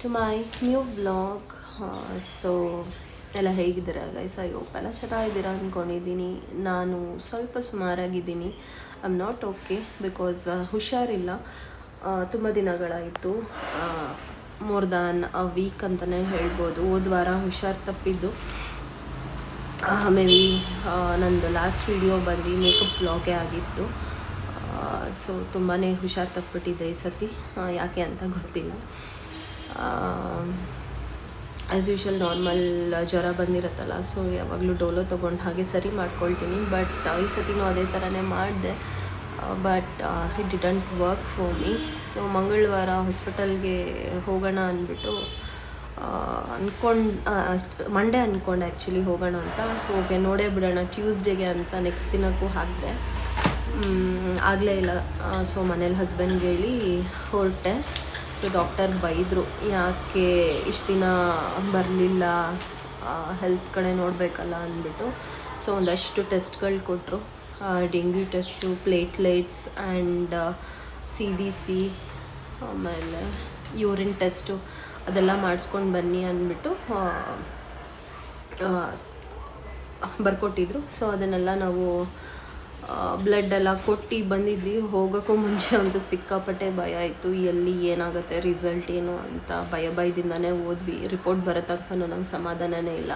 To my new vlog. So ಎಲ್ಲ ಹೇಗಿದ್ದೀರಾ guys? I hope ಎಲ್ಲ ಚೆನ್ನಾಗಿದ್ದೀರಾ ಅಂದ್ಕೊಂಡಿದ್ದೀನಿ. ನಾನು ಸ್ವಲ್ಪ ಸುಮಾರಾಗಿದ್ದೀನಿ. I am not okay because ಹುಷಾರಿಲ್ಲ. ತುಂಬ ದಿನಗಳಾಯಿತು, ಮೋರ್ ದ್ಯಾನ್ ಅ ವೀಕ್ ಅಂತಲೇ ಹೇಳ್ಬೋದು. ಹೋದ ವಾರ ಹುಷಾರು ತಪ್ಪಿದ್ದು. ಮೇ ಬಿ ನಂದು ಲಾಸ್ಟ್ ವಿಡಿಯೋ ಬಂದು ಮೇಕಪ್ ಬ್ಲಾಗೇ ಆಗಿತ್ತು. ಸೊ ತುಂಬಾ ಹುಷಾರು ತಪ್ಪಿಬಿಟ್ಟಿದ್ದೆ ಈ ಸತಿ, ಯಾಕೆ ಅಂತ ಗೊತ್ತಿಲ್ಲ. ಆ್ಯಸ್ ಯೂಶ್ವಲ್ ನಾರ್ಮಲ್ ಜ್ವರ ಬಂದಿರುತ್ತಲ್ಲ, ಸೊ ಯಾವಾಗಲೂ ಡೋಲೋ ತೊಗೊಂಡು ಹಾಗೆ ಸರಿ ಮಾಡ್ಕೊಳ್ತೀನಿ. ಬಟ್ ಈ ಸತಿನೂ ಅದೇ ಥರನೇ ಮಾಡಿದೆ. But it didn't work for me. So ಮಂಗಳವಾರ ಹಾಸ್ಪಿಟಲ್ಗೆ ಹೋಗೋಣ ಅಂದ್ಬಿಟ್ಟು ಮಂಡೇ ಅಂದ್ಕೊಂಡೆ ಆ್ಯಕ್ಚುಲಿ ಹೋಗೋಣ ಅಂತ. ಹೋಗಿ ನೋಡೇ ಬಿಡೋಣ ಟ್ಯೂಸ್ಡೇಗೆ ಅಂತ ನೆಕ್ಸ್ಟ್ ದಿನಕ್ಕೂ ಹಾಕಿದೆ. ಆಗಲೇ ಇಲ್ಲ. ಸೊ ಮನೇಲಿ ಹಸ್ಬೆಂಡ್ಗೆ ಹೇಳಿ ಹೊರಟೆ. ಸೊ ಡಾಕ್ಟರ್ ಬೈದರು, ಯಾಕೆ ಇಷ್ಟು ದಿನ ಬರಲಿಲ್ಲ, ಹೆಲ್ತ್ ಕಡೆ ನೋಡಬೇಕಲ್ಲ ಅಂದ್ಬಿಟ್ಟು. ಸೊ ಒಂದಷ್ಟು ಟೆಸ್ಟ್ಗಳು ಕೊಟ್ಟರು. Dengue test, platelets and CBC, ಆಮೇಲೆ ಯೂರಿನ್ ಟೆಸ್ಟು ಅದೆಲ್ಲ ಮಾಡಿಸ್ಕೊಂಡು ಬನ್ನಿ ಅಂದ್ಬಿಟ್ಟು ಬರ್ಕೊಟ್ಟಿದ್ರು. ಸೊ ಅದನ್ನೆಲ್ಲ ನಾವು ಬ್ಲಡ್ ಎಲ್ಲ ಕೊಟ್ಟು ಬಂದಿದ್ವಿ. ಹೋಗೋಕ್ಕೂ ಮುಂಚೆ ಒಂದು ಸಿಕ್ಕಾಪಟ್ಟೆ ಭಯ ಆಯಿತು, ಎಲ್ಲಿ ಏನಾಗುತ್ತೆ, ರಿಸಲ್ಟ್ ಏನು ಅಂತ ಭಯದಿಂದನೇ ಹೋದ್ವಿ. ರಿಪೋರ್ಟ್ ಬರೋ ತನಕ ನಂಗೆ ಸಮಾಧಾನನೇ ಇಲ್ಲ,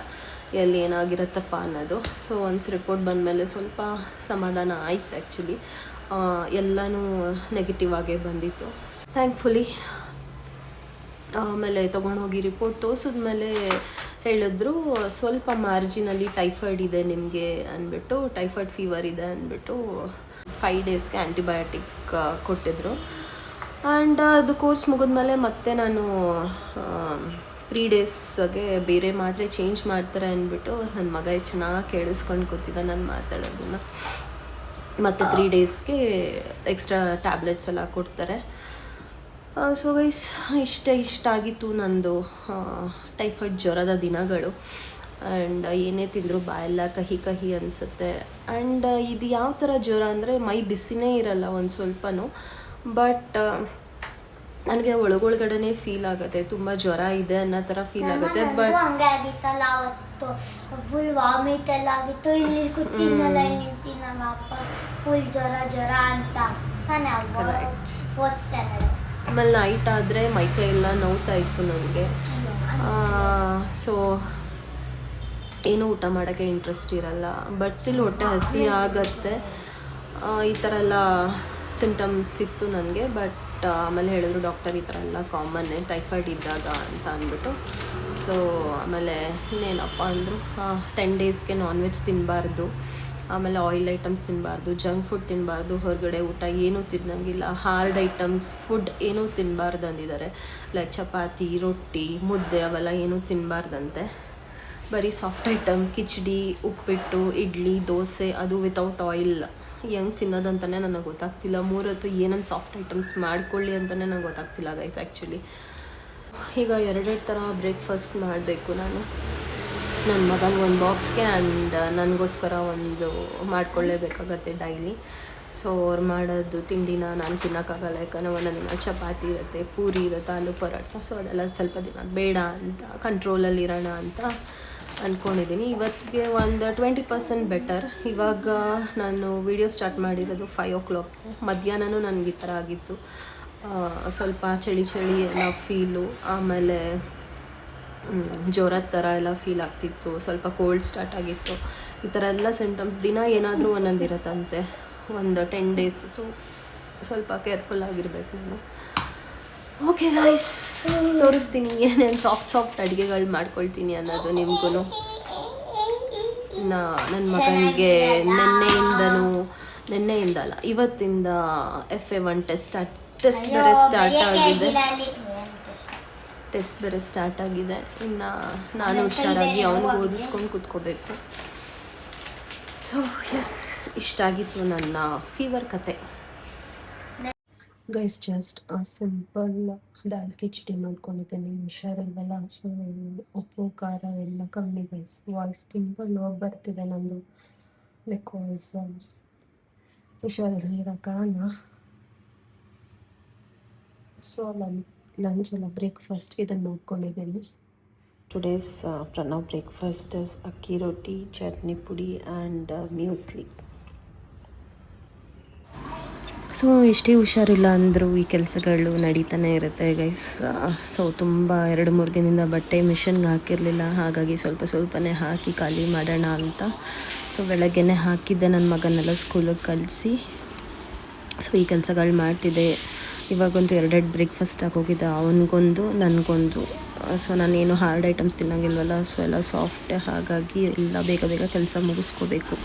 ಎಲ್ಲಿ ಏನಾಗಿರುತ್ತಪ್ಪ ಅನ್ನೋದು. ಸೊ ಒನ್ಸ್ ರಿಪೋರ್ಟ್ ಬಂದಮೇಲೆ ಸ್ವಲ್ಪ ಸಮಾಧಾನ ಆಯಿತು ಆ್ಯಕ್ಚುಲಿ. ಎಲ್ಲನೂ ನೆಗೆಟಿವ್ ಆಗೇ ಬಂದಿತ್ತು ಥ್ಯಾಂಕ್ಫುಲಿ. ಆಮೇಲೆ ತೊಗೊಂಡೋಗಿ ರಿಪೋರ್ಟ್ ತೋರಿಸಿದ್ಮೇಲೆ ಹೇಳಿದ್ರು, ಸ್ವಲ್ಪ ಮಾರ್ಜಿನಲ್ಲಿ ಟೈಫಾಯ್ಡ್ ಇದೆ ನಿಮಗೆ ಅಂದ್ಬಿಟ್ಟು, ಟೈಫಾಯ್ಡ್ ಫೀವರ್ ಇದೆ ಅಂದ್ಬಿಟ್ಟು 5 ಡೇಸ್ಗೆ ಆ್ಯಂಟಿಬಯೋಟಿಕ್ ಕೊಟ್ಟಿದ್ರು. ಆ್ಯಂಡ್ ಅದು ಕೋರ್ಸ್ ಮುಗಿದ್ಮೇಲೆ ಮತ್ತೆ ನಾನು 3 ಡೇಸ್ಗೆ ಬೇರೆ ಮಾತ್ರೆ ಚೇಂಜ್ ಮಾಡ್ತಾರೆ ಅಂದ್ಬಿಟ್ಟು, ನನ್ನ ಮಗ ಎಷ್ಟು ಚೆನ್ನಾಗಿ ಕೇಳಿಸ್ಕೊಂಡು ಕೂತಿದ್ದ ನಾನು ಮಾತಾಡೋದನ್ನು. ಮತ್ತು 3 ಡೇಸ್ಗೆ ಎಕ್ಸ್ಟ್ರಾ ಟ್ಯಾಬ್ಲೆಟ್ಸ್ ಎಲ್ಲ ಕೊಡ್ತಾರೆ. ಸೊ ಗೈಸ್, ಇಷ್ಟಾಗಿತ್ತು ನಂದು ಟೈಫಾಯ್ಡ್ ಜ್ವರದ ದಿನಗಳು. ಆ್ಯಂಡ್ ಏನೇ ತಿಂದರೂ ಬಾಯೆಲ್ಲ ಕಹಿ ಕಹಿ ಅನಿಸುತ್ತೆ. ಆ್ಯಂಡ್ ಇದು ಯಾವ ಥರ ಜ್ವರ ಅಂದರೆ ಮೈ ಬಿಸಿನೇ ಇರಲ್ಲ ಒಂದು ಸ್ವಲ್ಪನೂ, ಬಟ್ ನನಗೆ ಒಳಗೊಳಗಡೆನೇ ಫೀಲ್ ಆಗುತ್ತೆ, ತುಂಬ ಜ್ವರ ಇದೆ ಅನ್ನೋ ಥರ ಫೀಲ್ ಆಗುತ್ತೆ. ಬಟ್ ಹಂಗೆ ಆಗಿತ್ತಲ್ಲ ಅವತ್ತು, ಫುಲ್ ವಾಮಿಟ್ ಎಲ್ಲ ಆಗಿತ್ತು. ಇಲ್ಲಿ ಕೂತಿನಲ್ಲ, ನಿಂತಿನಲ್ಲಪ್ಪ, ಫುಲ್ ಜ್ವರ ಅಂತ ತಾನೇ. 4th standard. ಆಮೇಲೆ ನೈಟ್ ಆದರೆ ಮೈಕೈ ಎಲ್ಲ ನೋವ್ತಾ ಇತ್ತು ನನಗೆ. ಸೊ ಏನೂ ಊಟ ಮಾಡೋಕ್ಕೆ ಇಂಟ್ರೆಸ್ಟ್ ಇರಲ್ಲ, ಬಟ್ ಸ್ಟಿಲ್ ಹೊಟ್ಟೆ ಹಸಿ ಆಗತ್ತೆ. ಈ ಥರ ಎಲ್ಲ ಸಿಂಟಮ್ಸ್ ಇತ್ತು ನನಗೆ. ಬಟ್ ಆಮೇಲೆ ಹೇಳಿದ್ರು ಡಾಕ್ಟರ್, ಈ ಥರ ಎಲ್ಲ ಕಾಮನ್ನೇ ಟೈಫಾಯ್ಡ್ ಇದ್ದಾಗ ಅಂತ ಅಂದ್ಬಿಟ್ಟು. ಸೊ ಆಮೇಲೆ ಇನ್ನೇನಪ್ಪ ಅಂದರು, 10 ಡೇಸ್ಗೆ ನಾನ್ ವೆಜ್ ತಿನ್ನಬಾರ್ದು, ಆಮೇಲೆ ಆಯಿಲ್ ಐಟಮ್ಸ್ ತಿನ್ನಬಾರ್ದು, ಜಂಕ್ ಫುಡ್ ತಿನ್ನಬಾರ್ದು, ಹೊರಗಡೆ ಊಟ ಏನೂ ತಿನ್ನಂಗಿಲ್ಲ, ಹಾರ್ಡ್ ಐಟಮ್ಸ್ ಫುಡ್ ಏನೂ ತಿನ್ನಬಾರ್ದು ಅಂದಿದ್ದಾರೆ. ಲೈಕ್ ಚಪಾತಿ, ರೊಟ್ಟಿ, ಮುದ್ದೆ ಅವೆಲ್ಲ ಏನೂ ತಿನ್ನಬಾರ್ದಂತೆ. ಬರೀ ಸಾಫ್ಟ್ ಐಟಮ್, ಕಿಚಡಿ, ಉಪ್ಪಿಟ್ಟು, ಇಡ್ಲಿ, ದೋಸೆ, ಅದು ವಿತೌಟ್ ಆಯಿಲ್. ಹೆಂಗೆ ತಿನ್ನೋದಂತಲೇ ನನಗೆ ಗೊತ್ತಾಗ್ತಿಲ್ಲ. 3 ಹೊತ್ತು ಏನನ್ನು ಸಾಫ್ಟ್ ಐಟಮ್ಸ್ ಮಾಡ್ಕೊಳ್ಳಿ ಅಂತಲೇ ನಂಗೆ ಗೊತ್ತಾಗ್ತಿಲ್ಲ ಗೈಸ್ ಆ್ಯಕ್ಚುಲಿ. ಈಗ 2 ಥರ ಬ್ರೇಕ್ಫಾಸ್ಟ್ ಮಾಡಬೇಕು ನಾನು. ನನ್ನ ಮಗನಿಗೆ ಒಂದು ಬಾಕ್ಸ್ಗೆ ಆ್ಯಂಡ್ ನನಗೋಸ್ಕರ ಒಂದು ಮಾಡ್ಕೊಳ್ಳೇಬೇಕಾಗತ್ತೆ ಡೈಲಿ. ಸೊ ಅವ್ರು ಮಾಡೋದು ತಿಂಡಿನ ನಾನು ತಿನ್ನೋಕ್ಕಾಗಲ್ಲ, ಯಾಕಂದರೆ ಒಂದೊಂದು ದಿನ ಚಪಾತಿ ಇರುತ್ತೆ, ಪೂರಿ ಇರುತ್ತೆ, ಆಲೂ ಪರೋಟ. ಸೊ ಅದೆಲ್ಲ ಸ್ವಲ್ಪ ದಿನ ಬೇಡ ಅಂತ ಕಂಟ್ರೋಲಲ್ಲಿ ಇರೋಣ ಅಂತ ಅಂದ್ಕೊಂಡಿದ್ದೀನಿ. ಇವತ್ತಿಗೆ ಒಂದು 20% ಬೆಟರ್. ಇವಾಗ ನಾನು ವಿಡಿಯೋ ಸ್ಟಾರ್ಟ್ ಮಾಡಿರೋದು 5 o'clock. ಮಧ್ಯಾಹ್ನನೂ ನನಗೆ ಈ ಥರ ಆಗಿತ್ತು, ಸ್ವಲ್ಪ ಚಳಿ ಎಲ್ಲ ಫೀಲು. ಆಮೇಲೆ ಜ್ವರದ ಥರ ಎಲ್ಲ ಫೀಲ್ ಆಗ್ತಿತ್ತು, ಸ್ವಲ್ಪ ಕೋಲ್ಡ್ ಸ್ಟಾರ್ಟ್ ಆಗಿತ್ತು. ಈ ಥರ ಎಲ್ಲ ಸಿಂಟಮ್ಸ್ ದಿನ ಏನಾದರೂ ಒಂದೊಂದು ಇರುತ್ತಂತೆ, ಒಂದು 10 ಡೇಸ್. ಸೊ ಸ್ವಲ್ಪ ಕೇರ್ಫುಲ್ ಆಗಿರ್ಬೇಕು ನಾನು. ಓಕೆ ಗೈಸ್, ತೋರಿಸ್ತೀನಿ ಏನೇನು ಸಾಫ್ಟ್ ಅಡುಗೆಗಳು ಮಾಡ್ಕೊಳ್ತೀನಿ ಅನ್ನೋದು ನಿಮಗೂ. ನನ್ನ ಮಗನಿಗೆ ನಿನ್ನೆಯಿಂದ ಅಲ್ಲ, ಇವತ್ತಿಂದ FA1 ಟೆಸ್ಟ್ ಬೇರೆ ಸ್ಟಾರ್ಟ್ ಆಗಿದೆ. ಇನ್ನು ನಾನು ಹುಷಾರಾಗಿ ಅವನಿಗೆ ಓದಿಸ್ಕೊಂಡು ಕೂತ್ಕೋಬೇಕು. ಸೊ ಎಸ್, ಇಷ್ಟಾಗಿತ್ತು ನನ್ನ ಫೀವರ್ ಕತೆ ಗೈಸ್. ಜಸ್ಟ್ ಸಿಂಪಲ್ ದಾಲ್ ಕಿಚಡಿ ಮಾಡ್ಕೊಂಡಿದ್ದೇನೆ, ಹುಷಾರಿಲ್ವಲ್ಲ. ಸೊ ಉಪ್ಪು ಖಾರ ಎಲ್ಲ ಕಮ್ಮಿ ಗೈಸ್. ವಾಯ್ಸ್ ತುಂಬ ಲೋ ಬರ್ತಿದೆ ನಂದು, ಬಿಕಾಸ್ ಹುಷಾರಿಲ್ಲ ಇರೋ ಕಾರಣ. ಸೊ ನಾನು ಲಂಚ್ ಅಲ್ಲ ಬ್ರೇಕ್ಫಾಸ್ಟ್ ಇದನ್ನು ನೋಡ್ಕೊಂಡಿದ್ದೀನಿ. ಟುಡೇಸ್ ಪ್ರಣವ್ ಬ್ರೇಕ್ಫಾಸ್ಟ್ ಇಸ್ ಅಕ್ಕಿ ರೊಟ್ಟಿ, ಚಟ್ನಿ ಪುಡಿ ಆ್ಯಂಡ್ ಮ್ಯೂಸ್ಲಿ. ಸೊ ಎಷ್ಟೇ ಹುಷಾರಿಲ್ಲ ಅಂದರೂ ಈ ಕೆಲಸಗಳು ನಡೀತಾನೆ ಇರುತ್ತೆ ಗೈಸ್. ಸೊ ತುಂಬ 2-3 ದಿನದಿಂದ ಬಟ್ಟೆ ಮಿಷನ್ಗೆ ಹಾಕಿರಲಿಲ್ಲ, ಹಾಗಾಗಿ ಸ್ವಲ್ಪನೇ ಹಾಕಿ ಖಾಲಿ ಮಾಡೋಣ ಅಂತ. ಸೊ ಬೆಳಗ್ಗೆನೇ ಹಾಕಿದ್ದೆ, ನನ್ನ ಮಗನೆಲ್ಲ ಸ್ಕೂಲಿಗೆ ಕಳಿಸಿ ಸೊ ಈ ಕೆಲಸಗಳು ಮಾಡ್ತಿದ್ದೆ. ಇವಾಗಂತೂ 2 ಬ್ರೇಕ್ಫಾಸ್ಟ್ ಆಗೋಗಿದೆ, ಅವನಿಗೊಂದು ನನಗೊಂದು. ಸೊ ನಾನೇನು ಹಾರ್ಡ್ ಐಟಮ್ಸ್ ತಿನ್ನೋಂಗಿಲ್ವಲ್ಲ, ಸೊ ಎಲ್ಲ ಸಾಫ್ಟೇ, ಹಾಗಾಗಿ ಎಲ್ಲ ಬೇಗ ಬೇಗ ಕೆಲಸ ಮುಗಿಸ್ಕೋಬೇಕು.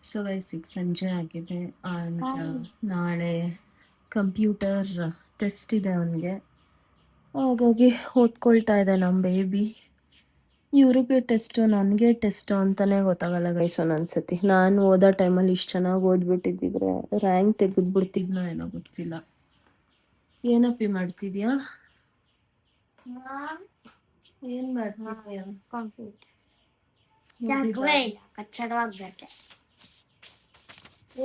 ಸೊ ಗೈಸ್ ಈಗ ಸಂಜೆ ಆಗಿದೆ ಆ್ಯಂಡ್ ನಾಳೆ ಕಂಪ್ಯೂಟರ್ ಟೆಸ್ಟ್ ಇದೆ ಅವನಿಗೆ, ಹಾಗಾಗಿ ಓದ್ಕೊಳ್ತಾ ಇದೆ ನಮ್ಮ ಬೇಬಿ. ಇವ್ರಿಗೆ ಟೆಸ್ಟು ನನಗೆ ಟೆಸ್ಟು ಅಂತಲೇ ಗೊತ್ತಾಗಲ್ಲ ಗೈಸ್ ಒಂದೊಂದ್ಸತಿ. ನಾನು ಓದೋ ಟೈಮಲ್ಲಿ ಇಷ್ಟು ಚೆನ್ನಾಗಿ ಓದ್ಬಿಟ್ಟಿದ್ದಿದ್ರೆ ರ್ಯಾಂಕ್ ತೆಗೆದ್ಬಿಡ್ತಿದ್ನೋ ಏನೋ ಗೊತ್ತಿಲ್ಲ. ಏನಪ್ಪಿ ಮಾಡ್ತಿದ್ಯಾ? ಏನು ಮಾಡ್ತಿದ್ಯಾ?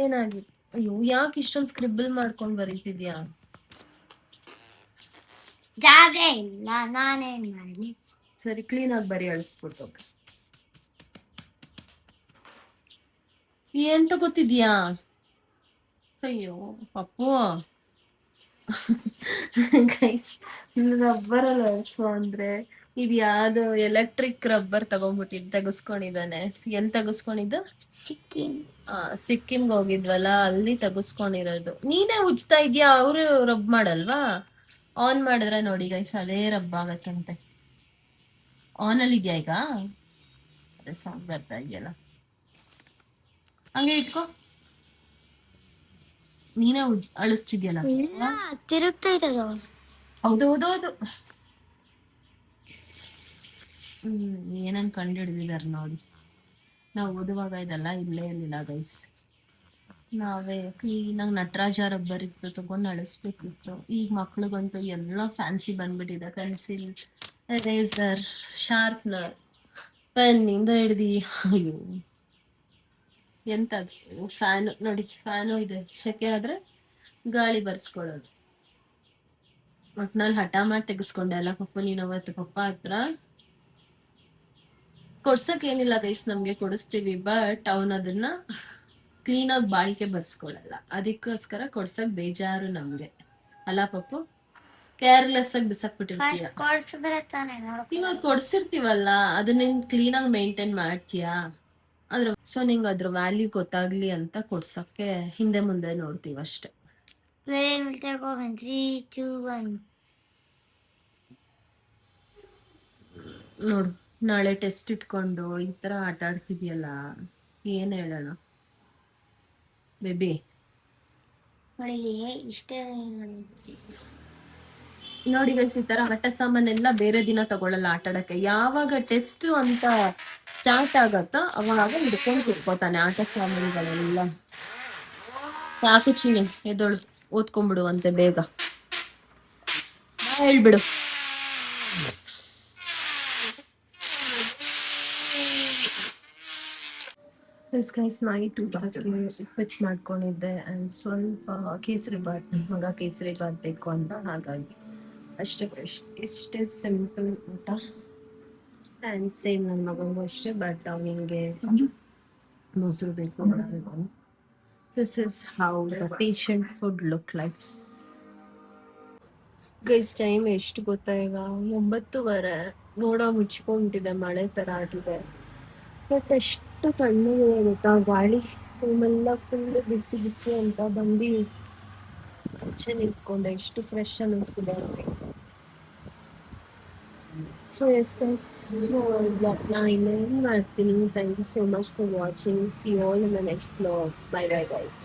ಏನಾಗಿತ್ತು? ಅಯ್ಯೋ ಯಾಕೆ ಇಷ್ಟೊಂದು ಸ್ಕ್ರಿಬಲ್ ಮಾಡ್ಕೊಂಡು ಬರೀತಿದ್ಯಾ? ಜಾಗ ಇಲ್ಲ, ನಾನೇನ್ ಮಾಡಲಿ? ಸರಿ ಕ್ಲೀನಾಗಿ ಬರೀ ಅಳಿಸ್ಬಿಟ್ಟು. ಏನ್ ತಗೋತಿದ್ಯಾ? ಅಯ್ಯೋ ಪಪ್ಪು ಗೈಸ್, ರಬ್ಬರಲ್ಲಿ ಅಳಿಸು ಅಂದ್ರೆ ಇದು ಯಾವ್ದು ಎಲೆಕ್ಟ್ರಿಕ್ ರಬ್ಬರ್ ತೆಗಿಸ್ಕೊಂಡಿದ್ದಾನೆ. ಎಲ್ಲಿ ತೆಗಿಸ್ಕೊಂಡಿದ್ದು? ಸಿಕ್ಕಿಂಗೆ ಹೋಗಿದ್ವಲ್ಲ, ಅಲ್ಲಿ ತೆಗಿಸ್ಕೊಂಡಿರೋದು. ನೀನೇ ಉಜ್ತಾ ಇದ್ಯಾ? ಅವರು ರಬ್ ಮಾಡಲ್ವಾ? ಆನ್ ಮಾಡಿದ್ರೆ ನೋಡಿ ಗೈಸ್ ಅದೇ ರಬ್ ಆಗತ್ತಂತೆ. ಆನ್ ಅಲ್ಲಿ ಇದೆಯಾ ಈಗ? ಅದೇ ಸೌಂಡ್ ಬರ್ತಾ ಇದೆಯಲ್ಲ, ಹಂಗೆ ಇಟ್ಕೋ. ನೀನೇ ಅಳಿಸ್ತಿದ್ಯಲ್ಲ? ತಿರುಗ್ತಾ ಇರೋದು. ಹೌದು. ಏನಂತ ಕಂಡು ಹಿಡಿದಿದಾರೆ ನೋಡಿ. ನಾವು ಓದುವಾಗ ಇದೆಲ್ಲ ಇಲ್ಲೇ ಇರಲಿಲ್ಲ ಗೈಸ್. ನಾವೇ ಕ್ಲೀನಾಗಿ ನಟರಾಜ ರಬ್ಬರ್ ಇತ್ತು ತಗೊಂಡು ಅಳಿಸ್ಬೇಕಿತ್ತು. ಈಗ ಮಕ್ಳಿಗಂತೂ ಎಲ್ಲ ಫ್ಯಾನ್ಸಿ ಬಂದ್ಬಿಟ್ಟಿದೆ. ಪೆನ್ಸಿಲ್, ಎರೇಸರ್, ಶಾರ್ಪ್ನರ್, ಪೆನ್ನಿಂದ ಹಿಡ್ದು. ಅಯ್ಯೋ ಎಂಥದ್ದು ಫ್ಯಾನು ನೋಡಿ, ಫ್ಯಾನು ಇದೆ, ಸೆಕೆ ಆದರೆ ಗಾಳಿ ಬರ್ಸ್ಕೊಳ್ಳೋದು. ಒಟ್ನಲ್ಲಿ ಹಠ ಮಾಡಿ ತೆಗೆಸ್ಕೊಂಡೆ ಅಲ್ಲ ಪಪ್ಪ ನೀನು ಅವತ್ತು ಪಪ್ಪ ಹತ್ರ. ಕೊಡ್ಸೋಕ್ಕೇನಿಲ್ಲ ಗೈಸ್, ನಮಗೆ ಕೊಡಿಸ್ತೀವಿ, ಬಟ್ ಅವನು ಅದನ್ನ ಕ್ಲೀನಾಗಿ ಬಾಳಿಕೆ ಬರ್ಸ್ಕೊಳ್ಳಲ್ಲ. ಅದಕ್ಕೋಸ್ಕರ ಕೊಡ್ಸಕ್ ಬೇಜಾರು ನಮಗೆ ಅಲ್ಲ ಪಪ್ಪು? ಕೇರ್ಲೆಸ್ ಆಗಿ ಬಿಸಾಕ್ಬಿಟ್ಟಿರ್ತೀಯ. ಇವಾಗ ಕೊಡ್ಸಿರ್ತೀವಲ್ಲ, ಅದನ್ನ ಕ್ಲೀನಾಗಿ ಮೇಂಟೈನ್ ಮಾಡ್ತೀಯಾ? ಸೊ ನಿಂಗೆ ಅದ್ರ ವ್ಯಾಲ್ಯೂ ಗೊತ್ತಾಗ್ಲಿ ಅಂತ ಕೊಡ್ಸಕ್ಕೆ ಹಿಂದೆ ಮುಂದೆ ನೋಡ್ತೀವಿ ಅಷ್ಟೆ. ನೋಡು, ನಾಳೆ ಟೆಸ್ಟ್ ಇಟ್ಕೊಂಡು ಈ ತರ ಆಟ ಆಡ್ತಿದ್ಯಲ್ಲ, ಏನ್ ಹೇಳೋಣ ಬೇಬಿ? ನೋಡಿ ಗೈಸ್, ಈ ತರ ಆಟ ಸಾಮಾನೆಲ್ಲ ಬೇರೆ ದಿನ ತಗೊಳಲ್ಲ ಆಟ ಆಡಕ್ಕೆ. ಯಾವಾಗ ಟೆಸ್ಟ್ ಅಂತ ಸ್ಟಾರ್ಟ್ ಆಗತ್ತೋ ಅವಾಗ ಹಿಡ್ಕೊಂಡು ಕೂತ್ಕೋತಾನೆ ಆಟ ಸಾಮಾನುಗಳೆಲ್ಲ. ಸಾಕು ಚೀನಿ, ಎದೋಳು ಓದ್ಕೊಂಡ್ಬಿಡು ಅಂತೆ ಬೇಗ ಹೇಳ್ಬಿಡು. ನೈಟ್ ಉಪ್ಪಿಟ್ಟು ಮಾಡ್ಕೊಂಡಿದ್ದೆ ಆ್ಯಂಡ್ ಸ್ವಲ್ಪ ಕೇಸರಿ ಬಾತ್. ಮಗ ಕೇಸರಿ ಬಾತ್ ಬೇಕು ಅಂತ, ಹಾಗಾಗಿ ಇಷ್ಟೇ ಸಿಂಪಲ್ ಊಟ. ಆ್ಯಂಡ್ ಸೇಮ್ ನನ್ನ ಮಗನಿಗೂ ಅಷ್ಟೇ, ಬಟ್ ಅವನಿಗೆ ಮೊಸರು ಬೇಕು. This is how the patient food look likes. Guys time ಎಷ್ಟು ಗೊತ್ತಾ ಈಗ? 9:30. ನೋಡ ಮುಚ್ಕೊಂಡ್ಬಿಟ್ಟಿದೆ, ಮಳೆ ಥರ ಆಗಿದೆ. ಬಟ್ ಎಷ್ಟು ತಣ್ಣಗೆ ಗೊತ್ತಾ ಗಾಳಿ. ರೂಮೆಲ್ಲ ಫುಲ್ ಬಿಸಿ ಬಿಸಿ ಅಂತ ಬಂದು ಆಚೆ ನಿಂತ್ಕೊಂಡೆ. ಎಷ್ಟು ಫ್ರೆಶ್ ಅನ್ನಿಸ್ತಿದೆ. ಸೊ ಎಸ್ ಗೈಸ್, ಬ್ಲಾಗ್ನ ಇನ್ನೇನು ಮಾಡ್ತೀನಿ. Thank you so much for watching. See you all in the next vlog. Bye bye guys.